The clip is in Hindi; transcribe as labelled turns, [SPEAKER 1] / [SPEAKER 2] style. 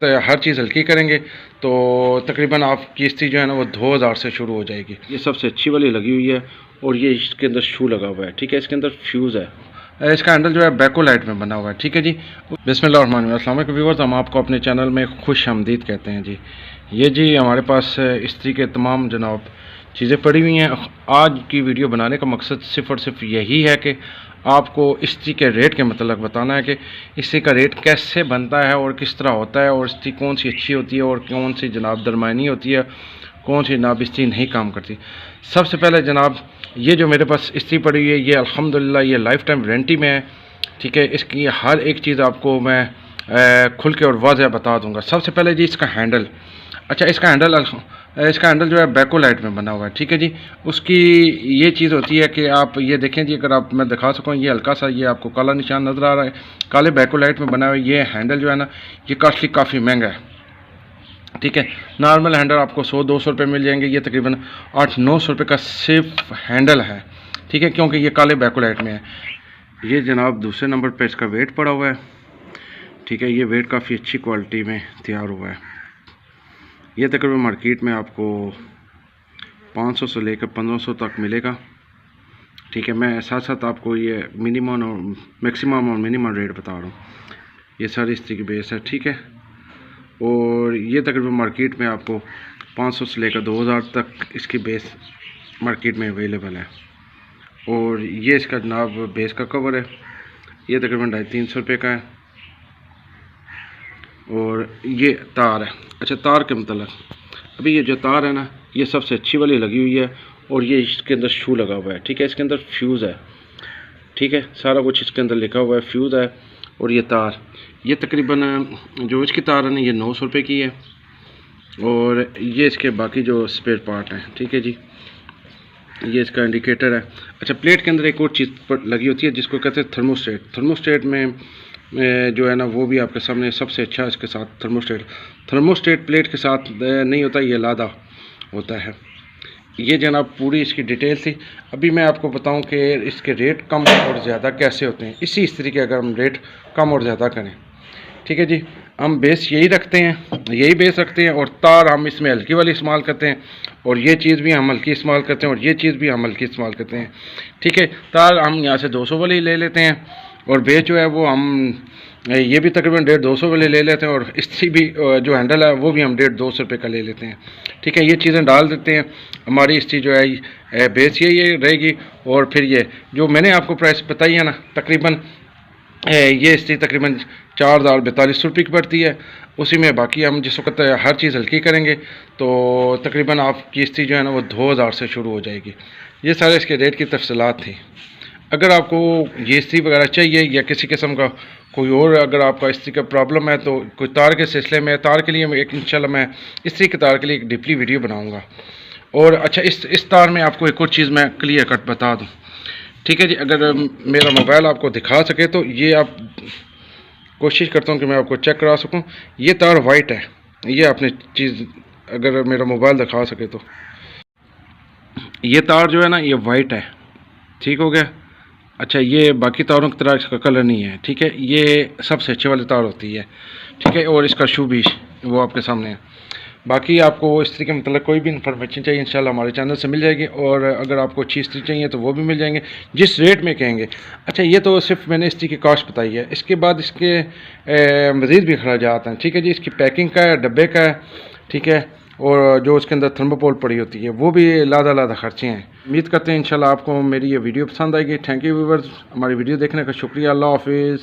[SPEAKER 1] तो हर चीज़ हल्की करेंगे तो तकरीबन आपकी इस्त्री जो है ना वो 2000 से शुरू हो जाएगी। ये सबसे अच्छी वाली लगी हुई है और ये इसके अंदर शू लगा हुआ है, ठीक है। इसके अंदर फ्यूज़ है, इसका हैंडल जो है बैको लाइट में बना हुआ है, ठीक है जी। बिस्मिल्लाहिर्रहमानिर्रहीम, अस्सलाम वालेकुम व्यूअर्स, हम आपको अपने चैनल में खुश आमदीद कहते हैं जी। ये जी हमारे पास इस्त्री के तमाम जनाब चीज़ें पड़ी हुई हैं। आज की वीडियो बनाने का मकसद सिर्फ़ और सिर्फ यही है कि आपको इस्त्री के रेट के मतलब बताना है कि इस्त्री का रेट कैसे बनता है और किस तरह होता है, और इस्त्री कौन सी अच्छी होती है और कौन सी जनाब दरमियानी होती है, कौन सी जनाब इस्त्री नहीं काम करती। सबसे पहले जनाब ये जो मेरे पास इस्त्री पड़ी हुई है ये अल्हम्दुलिल्लाह ये लाइफ टाइम वारंटी में है, ठीक है। इसकी हर एक चीज़ आपको मैं खुल के और वाज़ह बता दूंगा। सबसे पहले जी इसका हैंडल, अच्छा इसका हैंडल जो है बैको लाइट में बना हुआ है, ठीक है जी। उसकी ये चीज़ होती है कि आप ये देखें जी, अगर आप मैं दिखा सकूँ, ये हल्का सा ये आपको काला निशान नज़र आ रहा है, काले बैको लाइट में बना हुआ है। ये हैंडल जो है ना ये काफ़ी महंगा है, ठीक है। नॉर्मल हैंडल आपको 100-200 रुपये मिल जाएंगे, ये तकरीबन 800-900 रुपये का सिर्फ हैंडल है, ठीक है, क्योंकि ये काले बैको लाइट में है। ये जनाब दूसरे नंबर पे इसका वेट पड़ा हुआ है, ठीक है। ये वेट काफ़ी अच्छी क्वालिटी में तैयार हुआ है। ये तकरीबन मार्केट में आपको 500 से लेकर 1500 तक मिलेगा, ठीक है। मैं साथ साथ आपको ये मिनिमम और मैक्सिमम और मिनिमम रेट बता रहा हूँ। ये सारी इस्त्री की बेस है, ठीक है। और ये तकरीबन मार्केट में आपको 500 से लेकर 2000 तक इसकी बेस मार्केट में अवेलेबल है। और ये इसका जनाब बेस का कवर है, ये तकरीबन 250-300 रुपये का है। और ये तार है, अच्छा तार के मतलब अभी ये जो तार है ना ये सबसे अच्छी वाली लगी हुई है और ये इसके अंदर शू लगा हुआ है, ठीक है। इसके अंदर फ्यूज़ है, ठीक है, सारा कुछ इसके अंदर लिखा हुआ है, फ्यूज़ है। और ये तार ये तकरीबन जो इसकी तार है ना ये 900 रुपये की है। और ये इसके बाकी जो स्पेयर पार्ट हैं, ठीक है जी। ये इसका इंडिकेटर है। अच्छा प्लेट के अंदर एक और चीज़ लगी होती है जिसको कहते हैं थर्मोस्टेट। थर्मोस्टेट में जो है ना वो भी आपके सामने सबसे अच्छा इसके साथ थर्मोस्टेट प्लेट के साथ नहीं होता, ये लादा होता है। ये जनाब पूरी इसकी डिटेल थी। अभी मैं आपको बताऊं कि इसके रेट कम और ज़्यादा कैसे होते हैं। इसी इस्त्री के अगर हम रेट कम और ज़्यादा करें, ठीक है जी, हम बेस यही रखते हैं और तार हम इसमें हल्की वाली इस्तेमाल करते हैं और ये चीज़ भी हम हल्की इस्तेमाल करते हैं और ये चीज़ भी हम हल्की इस्तेमाल करते हैं, ठीक है। तार हम यहाँ से 200 वाली ले लेते हैं और बेस जो है वो हम ये भी तकरीबन 150-200 वाले ले लेते हैं और इस्त्री भी जो हैंडल है वो भी हम 150-200 रुपये का ले लेते हैं, ठीक है। ये चीज़ें डाल देते हैं, हमारी इस्त्री जो है बेस ये रहेगी। और फिर ये जो मैंने आपको प्राइस बताई है ना तकरीबन ये इस्त्री तकरीबन 4042 रुपये की पड़ती है। उसी में बाकी हम जिस वक्त हर चीज़ हल्की करेंगे तो तकरीबन आपकी इस्त्री जो है ना वो 2000 से शुरू हो जाएगी। ये सारे इसके रेट की तफसीलात थी। अगर आपको ये इस्त्री वगैरह चाहिए या किसी किस्म का कोई और अगर आपका इस्त्री का प्रॉब्लम है तो कोई तार के सिलसिले में, तार के लिए एक इंशाल्लाह मैं इस्त्री के तार के लिए एक डीपली वीडियो बनाऊँगा। और अच्छा इस तार में आपको एक और चीज़ मैं क्लियर कट बता दूँ, ठीक है जी। अगर मेरा मोबाइल आपको दिखा सके तो ये आप कोशिश करता हूँ कि मैं आपको चेक करा सकूँ। ये तार वाइट है, ये आपने चीज़ अगर मेरा मोबाइल दिखा सके तो ये तार जो है ना ये वाइट है, ठीक हो गया। अच्छा ये बाकी तारों की तरह इसका कलर नहीं है, ठीक है। ये सबसे अच्छे वाली तार होती है, ठीक है। और इसका शू भी वो आपके सामने है। बाकी आपको इस्त्री के मतलब कोई भी इन्फॉर्मेशन चाहिए इंशाल्लाह हमारे चैनल से मिल जाएगी। और अगर आपको अच्छी इस्त्री चाहिए तो वो भी मिल जाएंगे जिस रेट में कहेंगे। अच्छा ये तो सिर्फ मैंने इस्त्री की कॉस्ट बताई है, इसके बाद इसके मज़ीद भी खर्चात हैं, ठीक है जी। इसकी पैकिंग का है, डब्बे का है, ठीक है। और जो उसके अंदर थर्मोकोल पड़ी होती है वो भी लादा खर्चे हैं। उम्मीद करते हैं इंशाल्लाह आपको मेरी ये वीडियो पसंद आएगी। थैंक यू व्यूअर्स, हमारी वीडियो देखने का शुक्रिया। अल्लाह हाफिज़।